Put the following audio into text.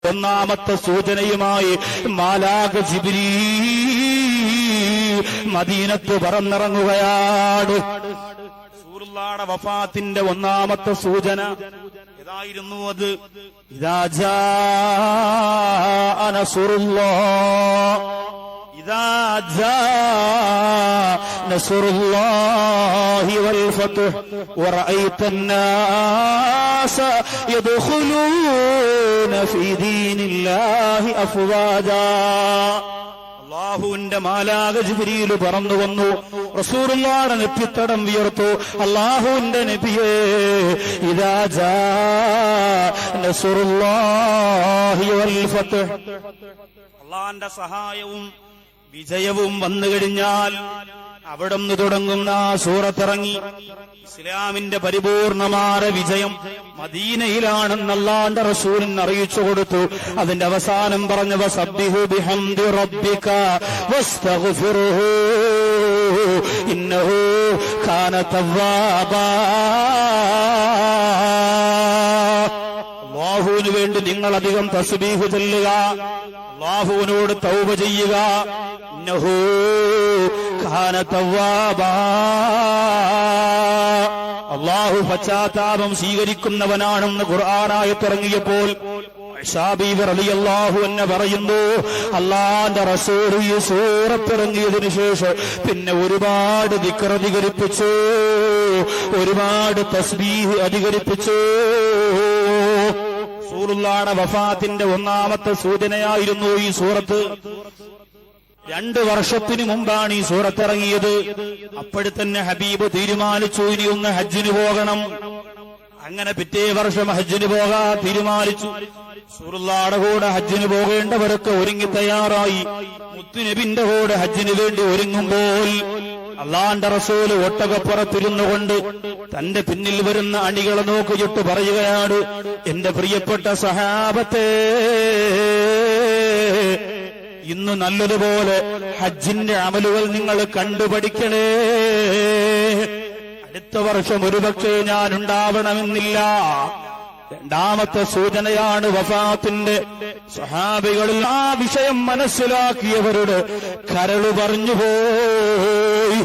ഒന്നാമത്തെ സൂചനയുമായി മാലാഖ ജിബ്രീൽ മദീനത്ത് പറന്നിറങ്ങുകയാണ്. റസൂലുള്ളാഹിയുടെ വഫാത്തിന്റെ ഒന്നാമത്തെ സൂചന ഏതായിരുന്നു? അത് ഇദാ ജാഅ നസ്റുല്ലാഹ് ഇദാ ജാഅ നസ്റുല്ലാഹി വൽ ഫത്ഹ് വറഅയ്തൻ നാസ യദ്ഖുലൂന ഫീ ദീനില്ലാഹി അഫ്വാജാ. അല്ലാഹുവിന്റെ മാലാഖ ജിബ്രീൽ പറന്നു വന്നു. റസൂലുള്ളാഹിയുടെ നെറ്റിത്തടം വിയർത്തു. അല്ലാഹുവിന്റെ നബിയേ, ഇദാ ജാഅ നസ്റുല്ലാഹി വൽ ഫത്ഹ്, അല്ലാഹുവിന്റെ സഹായവും വിജയവും വന്നു കഴിഞ്ഞാൽ അവിടുന്ന് തുടങ്ങുന്ന ആ സൂറത്തിറങ്ങി. ഇസ്ലാമിന്റെ പരിപൂർണമായ വിജയം മദീനയിലാണെന്ന് അല്ലാഹുവിന്റെ റസൂലിന് അറിയിച്ചു കൊടുത്തു. അതിന്റെ അവസാനം പറഞ്ഞു, വസബ്ബിഹു ബിഹംദി റബ്ബിക വസ്തഗ്ഫിറുഹു ഇന്നഹു കാന തവ്വാബാ. അല്ലാഹുവിന് വേണ്ടി നിങ്ങൾ അധികം തസ്ബീഹ് ചൊല്ലുക, അല്ലാഹുവിനോട് തൗബ ചെയ്യുക. ഇന്നഹു കാന തവ്വാബാ. അല്ലാഹു പശ്ചാത്താപം സ്വീകരിക്കുന്നവനാണെന്ന് ഖുർആനായത്ത് ഇറങ്ങിയപ്പോൾ ആയിഷാ ബീവി റളിയല്ലാഹു അൻഹ പറയുന്നു, അല്ലാഹുവിന്റെ റസൂൽ ഈ സൂറത്ത് ഇറങ്ങിയതിനു ശേഷം പിന്നെ ഒരുപാട് ദിക്ർ അധികരിപ്പിച്ചു, ഒരുപാട് തസ്ബീഹ് അധികരിപ്പിച്ചു. റസൂലുള്ളാഹിയുടെ വഫാത്തിന്റെ ഒന്നാമത്തെ സൂചനയായിരുന്നു ഈ സൂറത്ത്. 2 വർഷത്തിനു മുമ്പാണ് ഈ സൂറത്ത് ഇറങ്ങിയത്. അപ്പോഴത്തന്നെ ഹബീബ് തീരുമാനിച്ചു, ഇനി ഒന്ന് ഹജ്ജിന് പോകണം. അങ്ങനെ പിറ്റേ വർഷം ഹജ്ജിന് പോകാൻ തീരുമാനിച്ചു. റസൂലുള്ളാഹിയുടെ കൂടെ ഹജ്ജിന് പോകേണ്ടവരൊക്കെ ഒരുങ്ങി തയ്യാറായി. മുത്തുനബിന്റെ കൂടെ ഹജ്ജിന് വേണ്ടി ഒരുങ്ങുമ്പോൾ അല്ലാഹുവിന്റെ റസൂൽ ഒട്ടകപ്പുറത്തിരുന്നുകൊണ്ട് തന്റെ പിന്നിൽ വരുന്ന അണികളെ നോക്കിയിട്ട് പറയുകയാണ്, എന്റെ പ്രിയപ്പെട്ട സഹാബത്തെ, ഇന്ന് നല്ലതുപോലെ ഹജ്ജിന്റെ അമലുകൾ നിങ്ങൾ കണ്ടുപഠിക്കണേ. അടുത്ത വർഷം ഒരുപക്ഷെ ഞാൻ ഉണ്ടാവണമെന്നില്ല. രണ്ടാമത്തെ സൂചനയാണ് വഫാത്തിന്റെ. സ്വഹാബികളിൽ ആ വിഷയം മനസ്സിലാക്കിയവരുടെ കരള് പറഞ്ഞുപോയി.